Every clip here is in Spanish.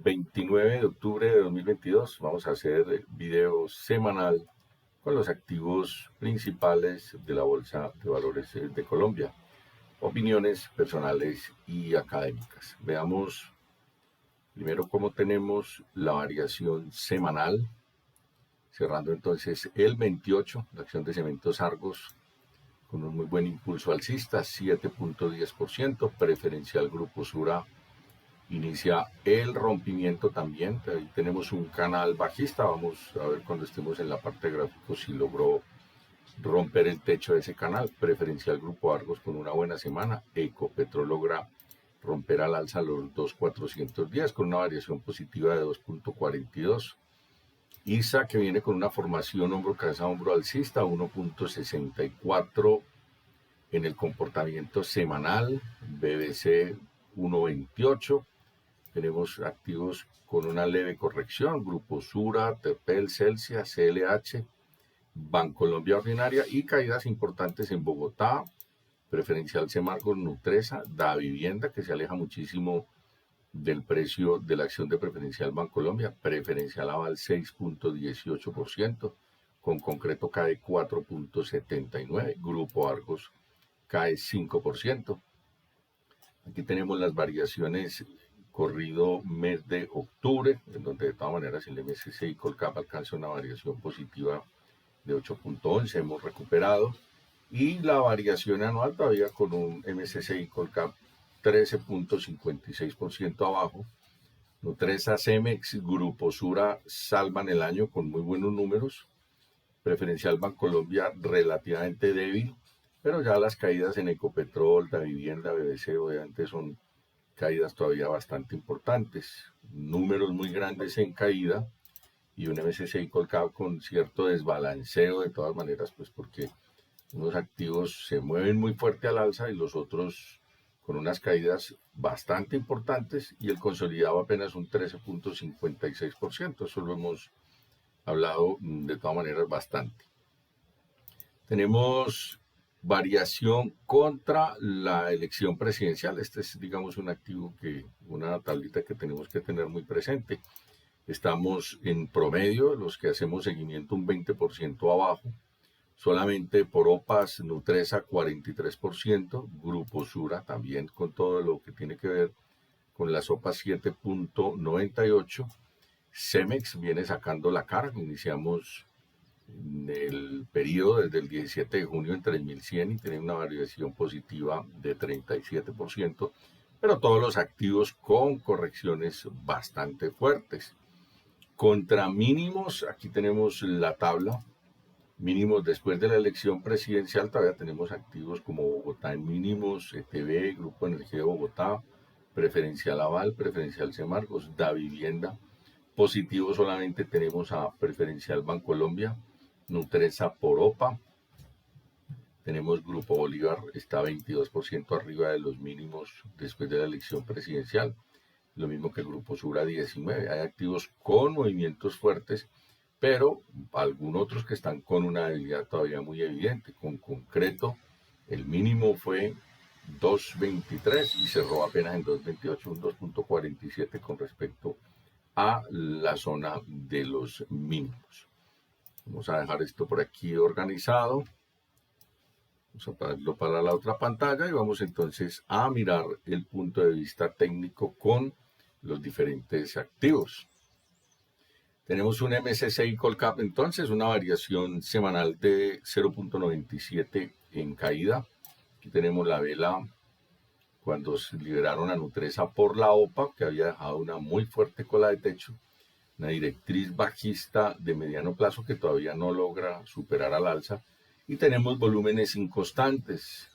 29 de octubre de 2022 vamos a hacer video semanal con los activos principales de la Bolsa de Valores de Colombia. Opiniones personales y académicas. Veamos primero cómo tenemos la variación semanal. Cerrando entonces el 28, la acción de Cementos Argos con un muy buen impulso alcista, 7.10%, preferencial Grupo Sura inicia el rompimiento también. Ahí tenemos un canal bajista, vamos a ver cuando estemos en la parte de gráficos si logró romper el techo de ese canal. Preferencial Grupo Argos con una buena semana. Ecopetrol logra romper al alza los 2.410 con una variación positiva de 2.42. ISA que viene con una formación hombro cabeza hombro alcista, 1.64 en el comportamiento semanal. BBC 1.28. Tenemos activos con una leve corrección, Grupo Sura, Terpel, Celsia, CLH, Bancolombia Ordinaria y caídas importantes en Bogotá, preferencial Semargos, Nutresa, Davivienda, que se aleja muchísimo del precio de la acción de preferencial Bancolombia, preferencial Aval 6.18%, con concreto cae 4.79%, Grupo Argos cae 5%. Aquí tenemos las variaciones corrido mes de octubre, en donde de todas maneras el MSCI Colcap alcanza una variación positiva de 8.11, hemos recuperado, y la variación anual todavía con un MSCI Colcap 13.56% abajo. Nutresa, Cemex, Grupo Sura salvan el año con muy buenos números, preferencial Bancolombia relativamente débil, pero ya las caídas en Ecopetrol, Davivienda, BBC obviamente son caídas todavía bastante importantes, números muy grandes en caída y un MSCI Colcap con cierto desbalanceo de todas maneras, pues porque unos activos se mueven muy fuerte al alza y los otros con unas caídas bastante importantes y el consolidado apenas un 13.56%, eso lo hemos hablado de todas maneras bastante. Tenemos variación contra la elección presidencial. Este es, digamos, un activo una tablita que tenemos que tener muy presente. Estamos en promedio, los que hacemos seguimiento, un 20% abajo. Solamente por OPAS, Nutresa 43%, Grupo Sura también con todo lo que tiene que ver con las OPAS 7.98%. Cemex viene sacando la cara, iniciamos en el periodo desde el 17 de junio en 3.100 y tiene una variación positiva de 37%, pero todos los activos con correcciones bastante fuertes. Contra mínimos, aquí tenemos la tabla, mínimos después de la elección presidencial, todavía tenemos activos como Bogotá en mínimos, ETB, Grupo Energía de Bogotá, preferencial Aval, preferencial Semargos, Davivienda. Positivo solamente tenemos a preferencial Bancolombia, Nutresa por OPA. Tenemos Grupo Bolívar, está 22% arriba de los mínimos después de la elección presidencial. Lo mismo que el Grupo Sura 19. Hay activos con movimientos fuertes, pero algunos otros que están con una debilidad todavía muy evidente. Con concreto, el mínimo fue 2.23 y cerró apenas en 2.28, un 2.47 con respecto a la zona de los mínimos. Vamos a dejar esto por aquí organizado. Vamos a pasarlo para la otra pantalla y vamos entonces a mirar el punto de vista técnico con los diferentes activos. Tenemos un MSCI Colcap entonces, una variación semanal de 0.97 en caída. Aquí tenemos la vela cuando se liberaron a Nutresa por la OPA, que había dejado una muy fuerte cola de techo, una directriz bajista de mediano plazo que todavía no logra superar al alza, y tenemos volúmenes inconstantes.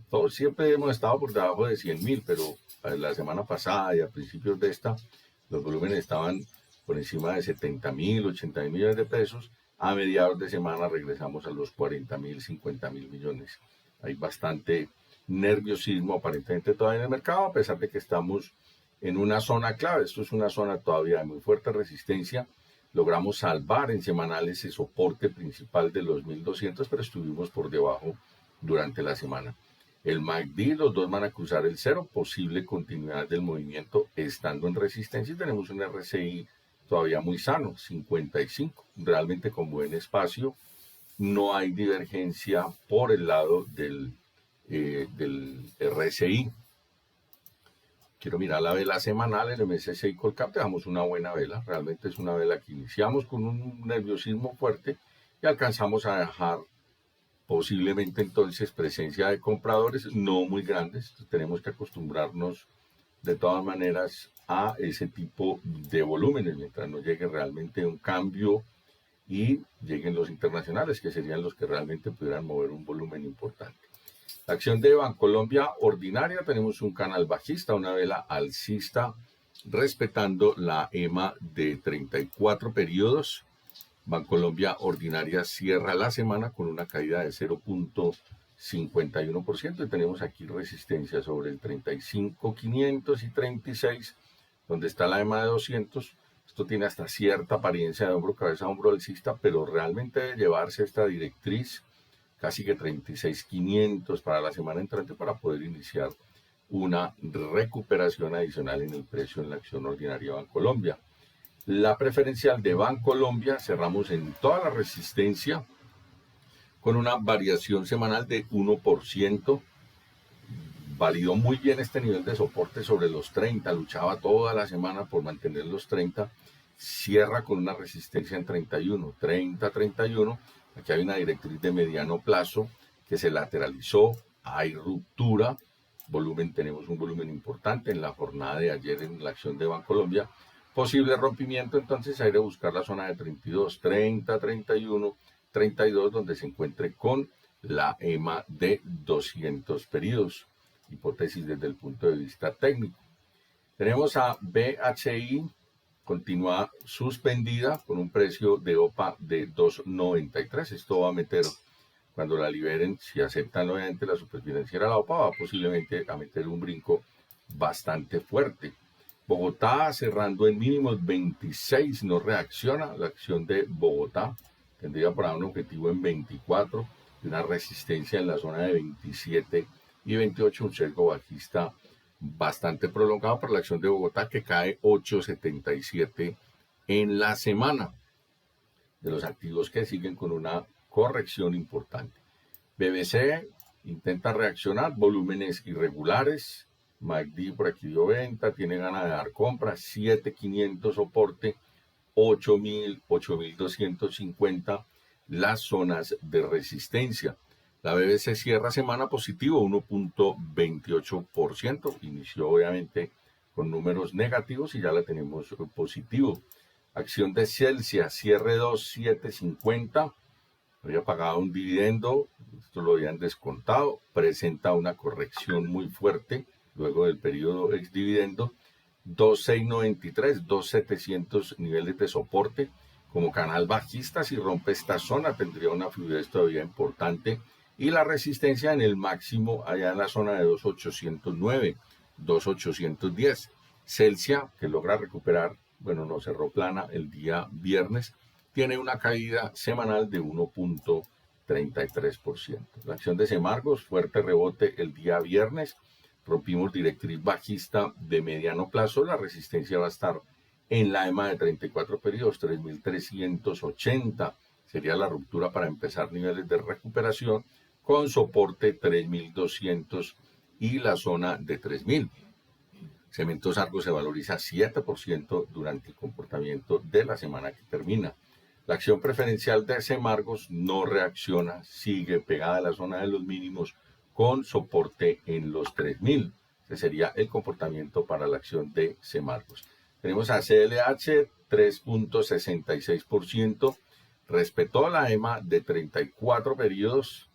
Todos siempre hemos estado por debajo de 100.000, pero la semana pasada y a principios de esta, los volúmenes estaban por encima de 70.000, 80.000 millones de pesos. A mediados de semana regresamos a los 40.000, 50.000 millones. Hay bastante nerviosismo aparentemente todavía en el mercado, a pesar de que estamos en una zona clave. Esto es una zona todavía de muy fuerte resistencia. Logramos salvar en semanales ese soporte principal de los 1.200, pero estuvimos por debajo durante la semana. El MACD, los dos van a cruzar el cero, posible continuidad del movimiento estando en resistencia, y tenemos un RSI todavía muy sano, 55, realmente con buen espacio. No hay divergencia por el lado del RSI. Quiero mirar la vela semanal, el MSCI Colcap, dejamos una buena vela, realmente es una vela que iniciamos con un nerviosismo fuerte y alcanzamos a dejar posiblemente entonces presencia de compradores no muy grandes. Tenemos que acostumbrarnos de todas maneras a ese tipo de volúmenes mientras no llegue realmente un cambio y lleguen los internacionales, que serían los que realmente pudieran mover un volumen importante. La acción de Bancolombia ordinaria, tenemos un canal bajista, una vela alcista, respetando la EMA de 34 periodos. Bancolombia ordinaria cierra la semana con una caída de 0.51% y tenemos aquí resistencia sobre el 35.500 y 36, donde está la EMA de 200. Esto tiene hasta cierta apariencia de hombro, cabeza, hombro alcista, pero realmente debe llevarse esta directriz casi que 36.500 para la semana entrante para poder iniciar una recuperación adicional en el precio en la acción ordinaria Bancolombia. La preferencial de Bancolombia cerramos en toda la resistencia con una variación semanal de 1%. Validó muy bien este nivel de soporte sobre los 30, luchaba toda la semana por mantener los 30, cierra con una resistencia en 31, 30, 31. Aquí hay una directriz de mediano plazo que se lateralizó, hay ruptura, volumen, tenemos un volumen importante en la jornada de ayer en la acción de Bancolombia. Posible rompimiento, entonces hay que buscar la zona de 32, 30, 31, 32, donde se encuentre con la EMA de 200 periodos. Hipótesis desde el punto de vista técnico. Tenemos a BHI, continúa suspendida con un precio de OPA de 2.93. Esto va a meter, cuando la liberen, si aceptan nuevamente la superfinanciera la OPA, va posiblemente a meter un brinco bastante fuerte. Bogotá cerrando en mínimos 26, no reacciona. La acción de Bogotá tendría por ahí un objetivo en 24 y una resistencia en la zona de 27 y 28, un sesgo bajista bastante prolongado para la acción de Bogotá, que cae 8.77 en la semana, de los activos que siguen con una corrección importante. BBC intenta reaccionar, volúmenes irregulares. MACD por aquí dio venta, tiene ganas de dar compra, 7.500 soporte, 8.000, 8.250 las zonas de resistencia. La BBC cierra semana positivo, 1.28%, inició obviamente con números negativos y ya la tenemos positivo. Acción de Celsia, cierre 2.750, había pagado un dividendo, esto lo habían descontado, presenta una corrección muy fuerte luego del periodo ex dividendo, 2.693, 2.700 niveles de soporte. Como canal bajista, si rompe esta zona tendría una fluidez todavía importante y la resistencia en el máximo allá en la zona de 2.809, 2.810. Celsia, que logra recuperar, bueno, no cerró plana el día viernes, tiene una caída semanal de 1.33%. La acción de Semargos, fuerte rebote el día viernes, rompimos directriz bajista de mediano plazo, la resistencia va a estar en la EMA de 34 periodos, 3.380 sería la ruptura para empezar niveles de recuperación, con soporte 3.200 y la zona de 3.000. Cementos Argos se valoriza 7% durante el comportamiento de la semana que termina. La acción preferencial de Semargos no reacciona, sigue pegada a la zona de los mínimos con soporte en los 3.000. Ese sería el comportamiento para la acción de Semargos. Tenemos a CLH, 3.66%, respetó la EMA de 34 periodos,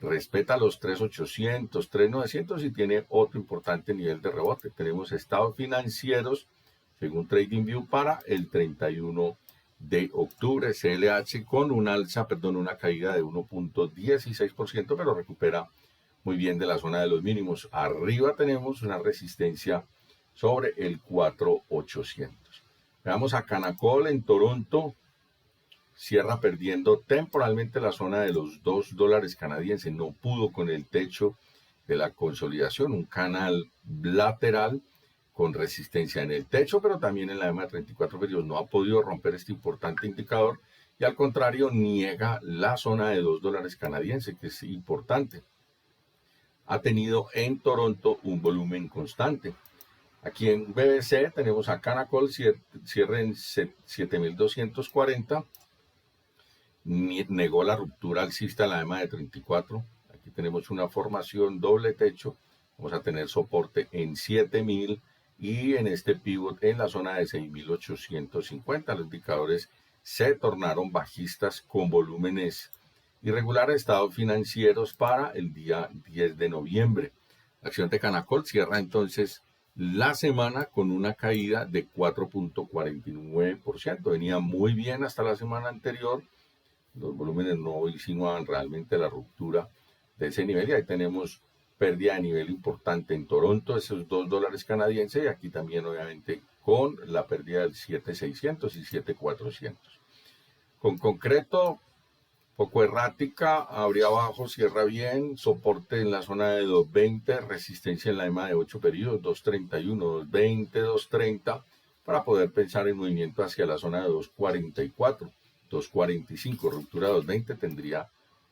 respeta los 3.800, 3.900 y tiene otro importante nivel de rebote. Tenemos estados financieros, según TradingView, para el 31 de octubre. CLH con una caída de 1.16%, pero recupera muy bien de la zona de los mínimos. Arriba tenemos una resistencia sobre el 4.800. Veamos a Canacol en Toronto. Cierra perdiendo temporalmente la zona de los $2 canadienses. No pudo con el techo de la consolidación, un canal lateral con resistencia en el techo, pero también en la EMA de 34 periodos. No ha podido romper este importante indicador y al contrario niega la zona de $2 canadiense, que es importante. Ha tenido en Toronto un volumen constante. Aquí en BBC tenemos a Canacol, cierre en 7.240, negó la ruptura alcista en la EMA de 34. Aquí tenemos una formación doble techo, vamos a tener soporte en 7.000 y en este pivot en la zona de 6.850. Los indicadores se tornaron bajistas con volúmenes irregulares, estados financieros para el día 10 de noviembre. La acción de Canacol cierra entonces la semana con una caída de 4.49%. Venía muy bien hasta la semana anterior. Los volúmenes no insinuaban realmente la ruptura de ese nivel y ahí tenemos pérdida de nivel importante en Toronto, esos $2 canadienses, y aquí también obviamente con la pérdida del 7.600 y 7.400. Con concreto, poco errática, abre abajo, cierra bien, soporte en la zona de 220, resistencia en la EMA de 8 periodos, 231, 220, 230, para poder pensar en movimiento hacia la zona de 244, 245, ruptura 220 tendría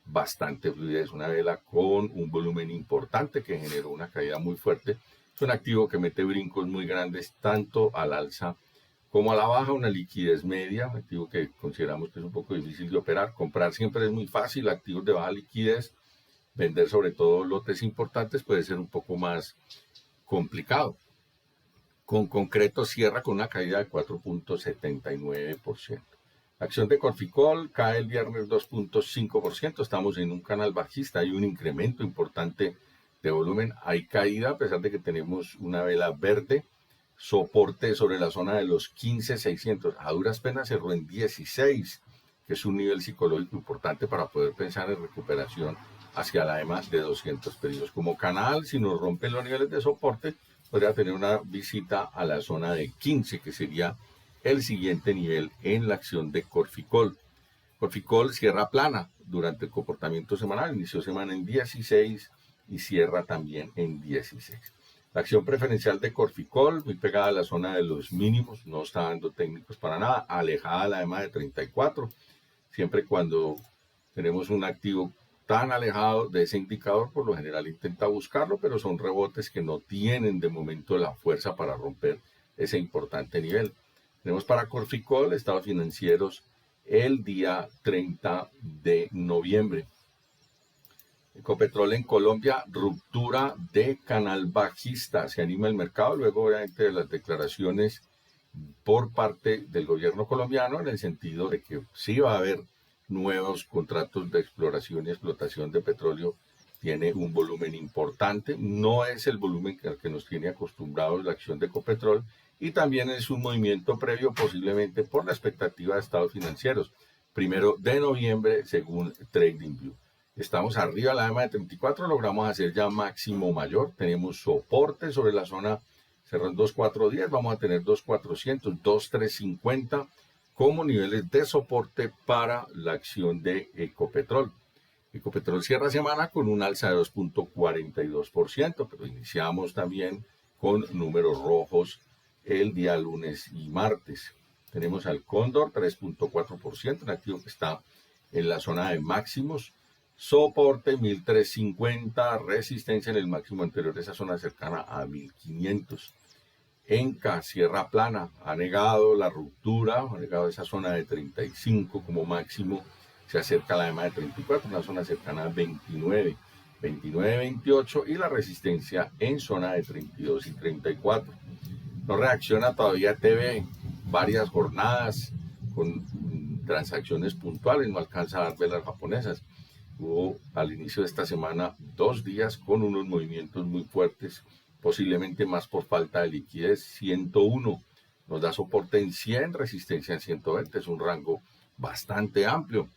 bastante fluidez, una vela con un volumen importante que generó una caída muy fuerte. Es un activo que mete brincos muy grandes tanto al alza como a la baja, una liquidez media, activo que consideramos que es un poco difícil de operar. Comprar siempre es muy fácil, activos de baja liquidez. Vender sobre todo lotes importantes puede ser un poco más complicado. Con concreto cierra con una caída de 4.79%. La acción de Corficol cae el viernes 2.5%. Estamos en un canal bajista, hay un incremento importante de volumen. Hay caída a pesar de que tenemos una vela verde. Soporte sobre la zona de los 15.600. A duras penas cerró en 16, que es un nivel psicológico importante para poder pensar en recuperación hacia la EMA de 200 periodos. Como canal, si nos rompen los niveles de soporte, podría tener una visita a la zona de 15, que sería el siguiente nivel en la acción de Corficol. Corficol cierra plana durante el comportamiento semanal, inició semana en 16 y cierra también en 16. La acción preferencial de Corficol, muy pegada a la zona de los mínimos, no está dando técnicos para nada, alejada de la EMA de 34. Siempre cuando tenemos un activo tan alejado de ese indicador, por lo general intenta buscarlo, pero son rebotes que no tienen de momento la fuerza para romper ese importante nivel. Tenemos para Corficol estados financieros el día 30 de noviembre. Ecopetrol en Colombia, ruptura de canal bajista. Se anima el mercado luego obviamente de las declaraciones por parte del gobierno colombiano en el sentido de que sí va a haber nuevos contratos de exploración y explotación de petróleo. Tiene un volumen importante, no es el volumen al que nos tiene acostumbrados la acción de Ecopetrol y también es un movimiento previo posiblemente por la expectativa de estados financieros. 1 de noviembre según TradingView. Estamos arriba de la EMA de 34, logramos hacer ya máximo mayor, tenemos soporte sobre la zona, cerró en 2.410, vamos a tener 2.400, 2.350 como niveles de soporte para la acción de Ecopetrol. Ecopetrol cierra semana con un alza de 2.42%, pero iniciamos también con números rojos el día lunes y martes. Tenemos al Cóndor 3.4%, un activo que está en la zona de máximos. Soporte 1.350, resistencia en el máximo anterior, esa zona cercana a 1.500. Enca cierra plana, ha negado la ruptura, ha negado esa zona de 35 como máximo, se acerca a la EMA de 34, una zona cercana a 29, 29, 28 y la resistencia en zona de 32 y 34. No reacciona todavía TV, varias jornadas con transacciones puntuales, no alcanza a dar velas japonesas. Hubo al inicio de esta semana 2 días con unos movimientos muy fuertes, posiblemente más por falta de liquidez. 101 nos da soporte en 100, resistencia en 120, es un rango bastante amplio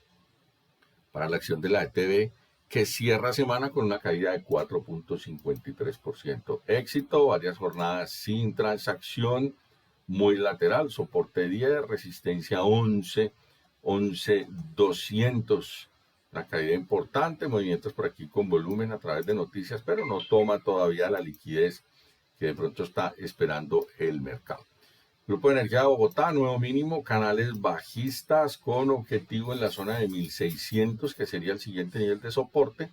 para la acción de la ETB que cierra semana con una caída de 4.53%. Éxito, varias jornadas sin transacción, muy lateral, soporte 10, resistencia 11, 11.200. una caída importante, movimientos por aquí con volumen a través de noticias, pero no toma todavía la liquidez que de pronto está esperando el mercado. Grupo de Energía de Bogotá, nuevo mínimo, canales bajistas con objetivo en la zona de 1600, que sería el siguiente nivel de soporte,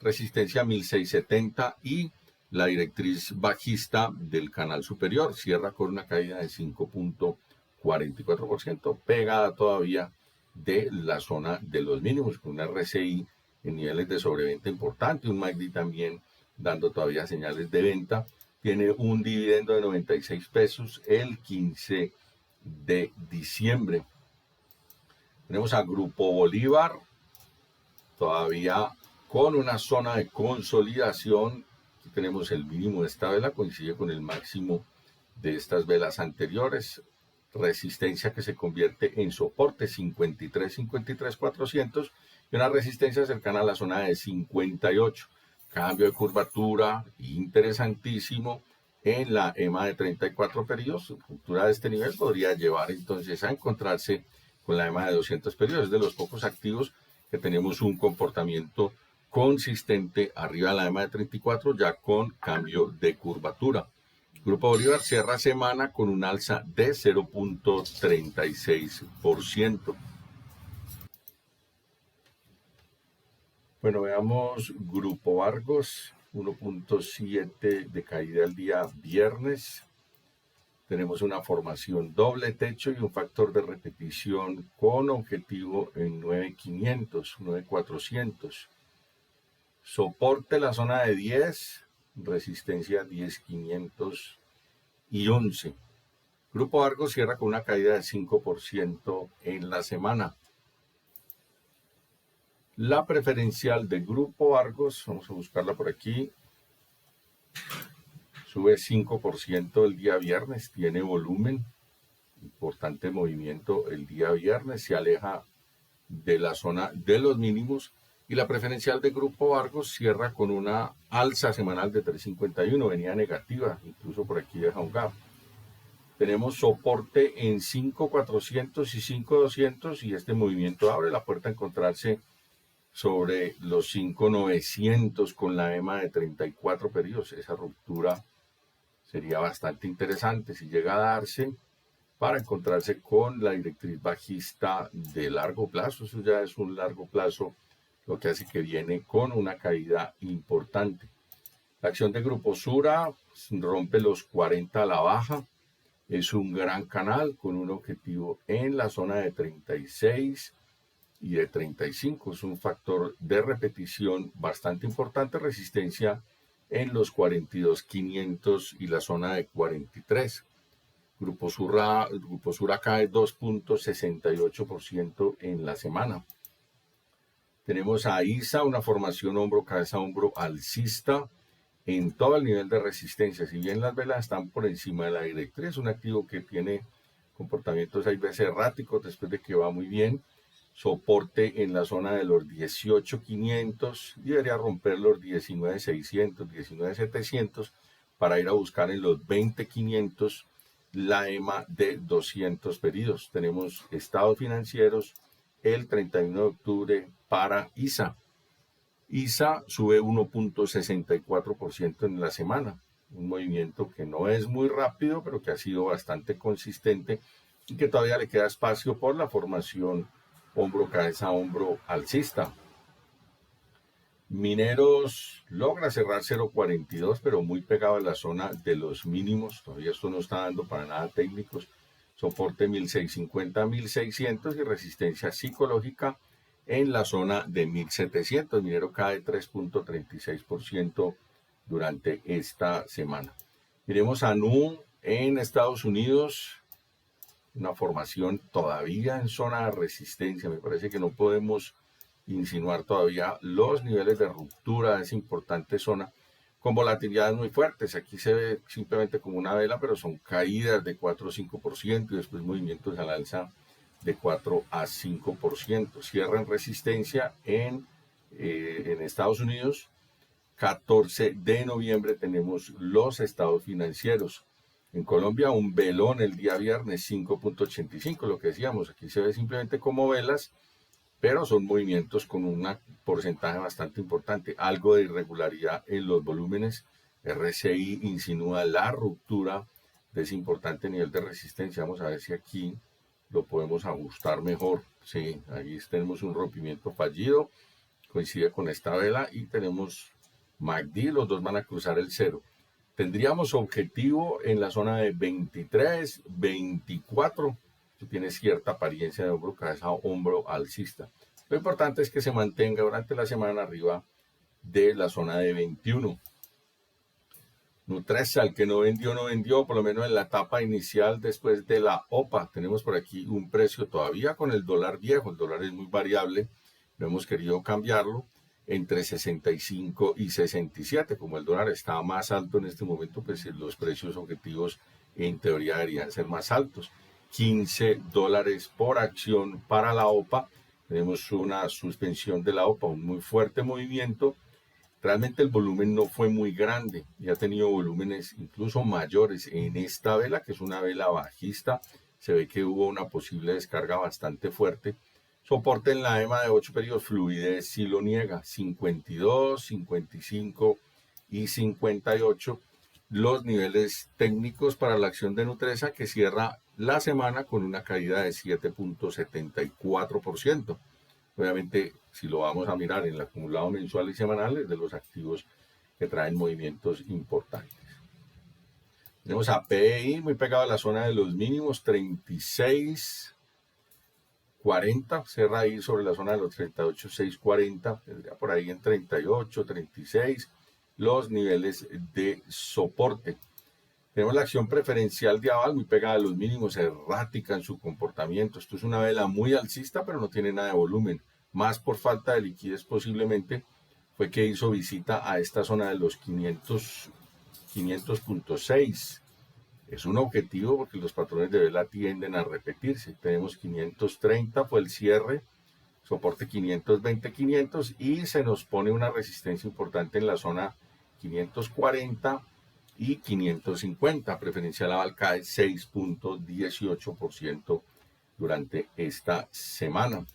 resistencia 1670 y la directriz bajista del canal superior cierra con una caída de 5.44%, pegada todavía de la zona de los mínimos, con una RSI en niveles de sobreventa importante, un MACD también dando todavía señales de venta. Tiene un dividendo de 96 pesos el 15 de diciembre. Tenemos a Grupo Bolívar, todavía con una zona de consolidación. Aquí tenemos el mínimo de esta vela, coincide con el máximo de estas velas anteriores. Resistencia que se convierte en soporte 53.400 y una resistencia cercana a la zona de 58. Cambio de curvatura interesantísimo en la EMA de 34 periodos. Ruptura de este nivel podría llevar entonces a encontrarse con la EMA de 200 periodos. Es de los pocos activos que tenemos un comportamiento consistente arriba de la EMA de 34, ya con cambio de curvatura. Grupo Bolívar cierra semana con un alza de 0.36%. Bueno, veamos Grupo Argos, 1.7 de caída el día viernes. Tenemos una formación doble techo y un factor de repetición con objetivo en 9.500, 9.400. Soporte la zona de 10, resistencia 10.511. Grupo Argos cierra con una caída de 5% en la semana. La preferencial de Grupo Argos, vamos a buscarla por aquí, sube 5% el día viernes, tiene volumen, importante movimiento el día viernes, se aleja de la zona de los mínimos y la preferencial de Grupo Argos cierra con una alza semanal de 3.51, venía negativa, incluso por aquí deja un gap. Tenemos soporte en 5.400 y 5.200 y este movimiento abre la puerta a encontrarse sobre los 5.900 con la EMA de 34 periodos. Esa ruptura sería bastante interesante si llega a darse para encontrarse con la directriz bajista de largo plazo. Eso ya es un largo plazo, lo que hace que viene con una caída importante. La acción de Grupo Sura rompe los 40 a la baja. Es un gran canal con un objetivo en la zona de 36 y de 35. Es un factor de repetición bastante importante, resistencia en los 42.500 y la zona de 43. Grupo Sura cae 2.68% en la semana. Tenemos a ISA, una formación hombro, cabeza, hombro alcista en todo el nivel de resistencia. Si bien las velas están por encima de la directriz, es un activo que tiene comportamientos hay veces erráticos después de que va muy bien. Soporte en la zona de los 18.500 y debería romper los 19.600, 19.700 para ir a buscar en los 20.500 la EMA de 200 periodos. Tenemos estados financieros el 31 de octubre para ISA. ISA sube 1.64% en la semana, un movimiento que no es muy rápido, pero que ha sido bastante consistente y que todavía le queda espacio por la formación hombro, cabeza, hombro alcista. Mineros logra cerrar 0.42, pero muy pegado a la zona de los mínimos. Todavía esto no está dando para nada técnicos. Soporte 1.650, 1.600 y resistencia psicológica en la zona de 1.700. Minero cae 3.36% durante esta semana. Miremos a NU en Estados Unidos. Una formación todavía en zona de resistencia. Me parece que no podemos insinuar todavía los niveles de ruptura de esa importante zona con volatilidades muy fuertes. Aquí se ve simplemente como una vela, pero son caídas de 4 o 5% y después movimientos al alza de 4 a 5%. Cierra en resistencia en Estados Unidos. 14 de noviembre tenemos los estados financieros. En Colombia un velón el día viernes 5.85, lo que decíamos, aquí se ve simplemente como velas pero son movimientos con un porcentaje bastante importante, algo de irregularidad en los volúmenes. RSI insinúa la ruptura de ese importante nivel de resistencia. Vamos a ver si aquí lo podemos ajustar mejor. Sí, ahí tenemos un rompimiento fallido, coincide con esta vela y tenemos MACD, los dos van a cruzar el cero. Tendríamos objetivo en la zona de 23, 24, que tiene cierta apariencia de hombro, cabeza, hombro alcista. Lo importante es que se mantenga durante la semana arriba de la zona de 21. Nutresa, el que no vendió, por lo menos en la etapa inicial después de la OPA. Tenemos por aquí un precio todavía con el dólar viejo, el dólar es muy variable, no hemos querido cambiarlo, entre 65 y 67. Como el dólar está más alto en este momento, pues los precios objetivos en teoría deberían ser más altos. $15 por acción para la OPA. Tenemos una suspensión de la OPA, un muy fuerte movimiento. Realmente el volumen no fue muy grande y ha tenido volúmenes incluso mayores en esta vela, que es una vela bajista. Se ve que hubo una posible descarga bastante fuerte. Soporte en la EMA de 8 periodos, fluidez sí lo niega, 52, 55 y 58. Los niveles técnicos para la acción de Nutresa, que cierra la semana con una caída de 7.74%. Obviamente, si lo vamos a mirar en el acumulado mensual y semanal, es de los activos que traen movimientos importantes. Tenemos a PEI muy pegado a la zona de los mínimos, 36.40, cerra ahí sobre la zona de los 38.640, tendría por ahí en 38, 36, los niveles de soporte. Tenemos la acción preferencial de Aval muy pegada a los mínimos, errática en su comportamiento. Esto es una vela muy alcista, pero no tiene nada de volumen. Más por falta de liquidez posiblemente, fue que hizo visita a esta zona de los 500.6. Es un objetivo porque los patrones de vela tienden a repetirse. Tenemos 530, fue el cierre, soporte 520, 500 y se nos pone una resistencia importante en la zona 540 y 550. Preferencial Aval cae 6.18% durante esta semana.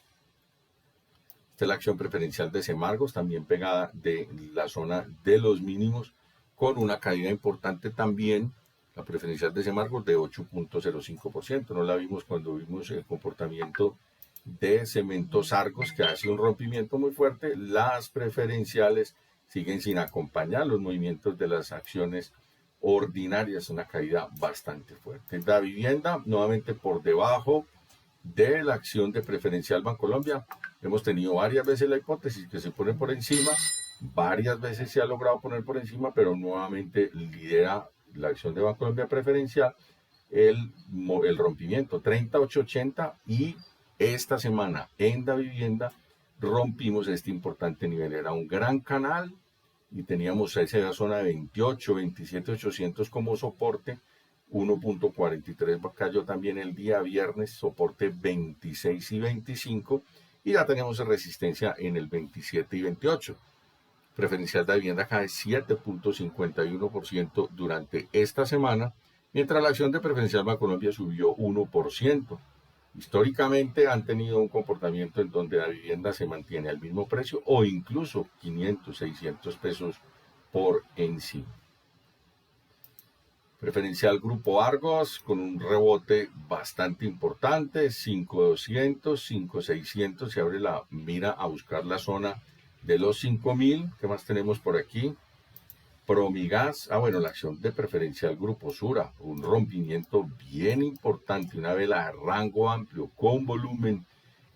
Esta es la acción preferencial de Semargos, también pegada de la zona de los mínimos, con una caída importante también. La preferencial de Semargos de 8.05%. No la vimos cuando vimos el comportamiento de Cementos Argos, que hace un rompimiento muy fuerte. Las preferenciales siguen sin acompañar los movimientos de las acciones ordinarias, una caída bastante fuerte. La vivienda nuevamente por debajo de la acción de preferencial Bancolombia. Hemos tenido varias veces la hipótesis que se pone por encima, varias veces se ha logrado poner por encima, pero nuevamente lidera la acción de Bancolombia preferencial el rompimiento 38.80 y esta semana en la vivienda rompimos este importante nivel. Era un gran canal y teníamos esa zona de 28, 27.800 como soporte, 1.43 cayó también el día viernes, soporte 26 y 25 y ya tenemos resistencia en el 27 y 28. Preferencial de vivienda cae 7.51% durante esta semana, mientras la acción de preferencial Bancolombia subió 1%. Históricamente han tenido un comportamiento en donde la vivienda se mantiene al mismo precio o incluso 500, 600 pesos por encima. Preferencial Grupo Argos con un rebote bastante importante, 5.200, 5.600, se abre la mira a buscar la zona de los 5.000. ¿Qué más tenemos por aquí? Promigas, bueno, la acción de preferencial Grupo Sura, un rompimiento bien importante, una vela de rango amplio con volumen,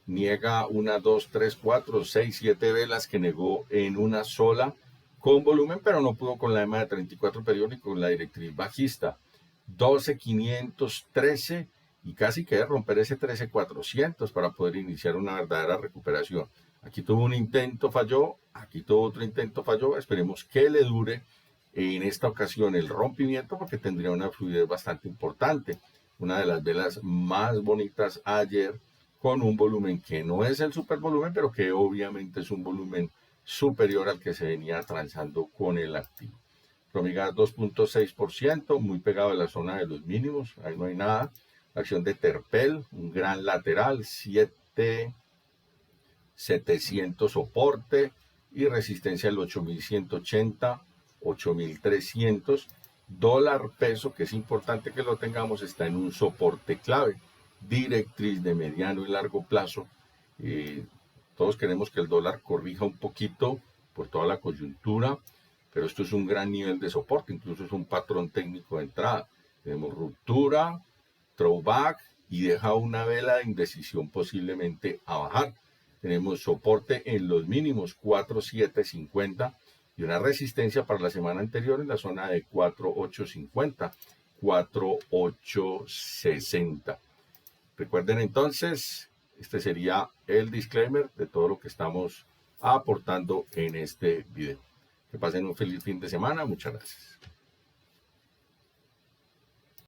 niega 1, 2, 3, 4, 6, 7 velas que negó en una sola con volumen, pero no pudo con la EMA de 34 periodos y con la directriz bajista. 12.513 y casi que romper ese 13.400 para poder iniciar una verdadera recuperación. Aquí tuvo un intento, falló, aquí tuvo otro intento, falló. Esperemos que le dure en esta ocasión el rompimiento porque tendría una fluidez bastante importante. Una de las velas más bonitas ayer con un volumen que no es el supervolumen, pero que obviamente es un volumen superior al que se venía transando con el activo. Promigas 2.6%, muy pegado a la zona de los mínimos, ahí no hay nada. La acción de Terpel, un gran lateral, 8.700 soporte y resistencia del 8.180, 8.300. Dólar peso, que es importante que lo tengamos, está en un soporte clave, directriz de mediano y largo plazo. Todos queremos que el dólar corrija un poquito por toda la coyuntura, pero esto es un gran nivel de soporte, incluso es un patrón técnico de entrada. Tenemos ruptura, throwback y deja una vela de indecisión posiblemente a bajar. Tenemos soporte en los mínimos 4.750 y una resistencia para la semana anterior en la zona de 4.850, 4.860. Recuerden entonces, este sería el disclaimer de todo lo que estamos aportando en este video. Que pasen un feliz fin de semana. Muchas gracias.